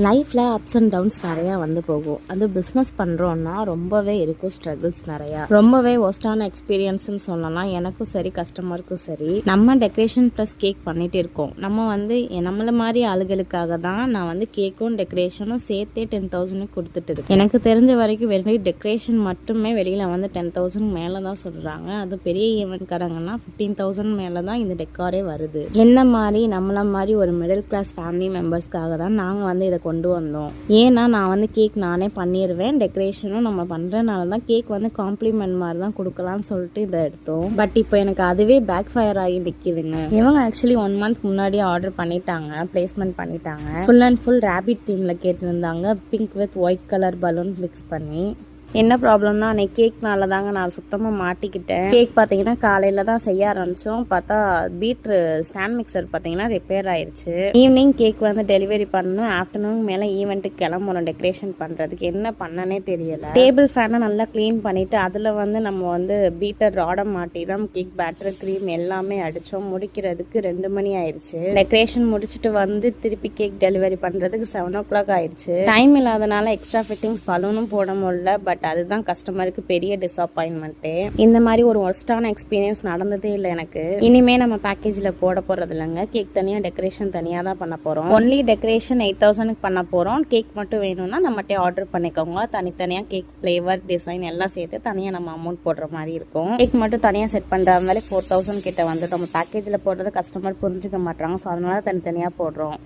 லைஃப்பில் ups and downs நிறையா வந்து போகும். அது பிஸ்னஸ் பண்ணுறோன்னா ரொம்பவே இருக்கும் ஸ்ட்ரகிள்ஸ் நிறையா. ரொம்பவே ஒஸ்டான எக்ஸ்பீரியன்ஸ்னு சொல்லலாம். எனக்கும் சரி கஸ்டமருக்கும் சரி. நம்ம டெக்கரேஷன் ப்ளஸ் கேக் பண்ணிகிட்டு இருக்கோம். நம்ம வந்து நம்மள மாதிரி ஆளுகளுக்காக தான் நான் வந்து கேக்கும் டெக்கரேஷனும் சேர்த்தே 10,000 கொடுத்துட்டு இருக்கேன். எனக்கு தெரிஞ்ச வரைக்கும் வெறும் டெக்கரேஷன் மட்டுமே வெளியில் வந்து 10,000 மேலே தான் சொல்கிறாங்க. அது பெரிய ஈவெண்ட்காரங்கன்னா 15,000 மேலே தான் இந்த டெக்காரே வருது. என்ன மாதிரி நம்மள மாதிரி ஒரு மிடில் கிளாஸ் ஃபேமிலி மெம்பர்ஸ்க்காக தான் நாங்கள் வந்து இதை கொண்டு வந்தோம். ஏன்னா நான் வந்து கேக் நானே பண்ணிடுவேன். டெக்கரேஷனும் நம்ம பண்ணுறதுனால தான் கேக் வந்து காம்ப்ளிமெண்ட் மாதிரி தான் கொடுக்கலான்னு சொல்லிட்டு இதை எடுத்தோம். பட் இப்போ எனக்கு அதுவே பேக் ஃபயர் ஆகி நிற்கிதுங்க. இவங்க ஆக்சுவலி 1 month முன்னாடியே ஆர்டர் பண்ணிட்டாங்க, பிளேஸ்மெண்ட் பண்ணிட்டாங்க. ஃபுல் அண்ட் ஃபுல் ரேபிட் தீமில் கேட்டிருந்தாங்க. Pink with white colour balloon mix பண்ணி. என்ன ப்ராப்ளம்னா அன்றைக்கி கேக்னால தாங்க நான் சுத்தமாக மாட்டிக்கிட்டேன். கேக் பார்த்தீங்கன்னா காலையில் தான் செய்ய ஆரம்பித்தோம். பார்த்தா பீட்ரு ஸ்டாண்ட் மிக்சர் பார்த்தீங்கன்னா ரிப்பேர் ஆயிடுச்சு. ஈவினிங் கேக் வந்து டெலிவரி பண்ணணும். ஆஃப்டர்நூன் மேலே ஈவெண்ட்டுக்கு கிளம்பணும் டெக்கரேஷன் பண்ணுறதுக்கு. என்ன பண்ணனே தெரியலை. டேபிள் ஃபேனை நல்லா க்ளீன் பண்ணிவிட்டு அதில் வந்து நம்ம வந்து பீட்டர் ராடை மாட்டி தான் கேக் பேட்டர் க்ரீம் எல்லாமே அடித்தோம். முடிக்கிறதுக்கு 2 மணி ஆயிடுச்சு. டெக்கரேஷன் முடிச்சுட்டு வந்து திருப்பி கேக் டெலிவரி பண்ணுறதுக்கு 7 o'clock ஆயிடுச்சு. டைம் இல்லாதனால எக்ஸ்ட்ரா ஃபிட்டிங்ஸ் பலூனும் போட முடியல. பட் அதுதான் கஸ்டமருக்கு பெரிய டிசப்பாயின்மெண்ட்டு. இந்த மாதிரி ஒரு ஒர்ஸ்டான எக்ஸ்பீரியன்ஸ் நடந்ததே இல்லை எனக்கு. இனிமே நம்ம பேக்கேஜில் போட போறது இல்லைங்க. கேக் தனியாக டெக்கரேஷன் தனியாக தான் பண்ண போகிறோம். ஒன்லி டெக்கரேஷன் 8,000 பண்ண போகிறோம். கேக் மட்டும் வேணும்னா நம்மகிட்ட ஆர்டர் பண்ணிக்கோங்க. தனித்தனியாக கேக் ஃப்ளேவர் டிசைன் எல்லாம் சேர்த்து தனியாக நம்ம அமௌண்ட் போடுற மாதிரி இருக்கும். கேக் மட்டும் தனியாக செட் பண்ணுறதுனால 4,000 கிட்ட வந்து நம்ம பேக்கேஜில் போடுறது கஸ்டமர் புரிஞ்சுக்க மாட்டாங்க. ஸோ அதனால தனித்தனியாக போடுறோம்.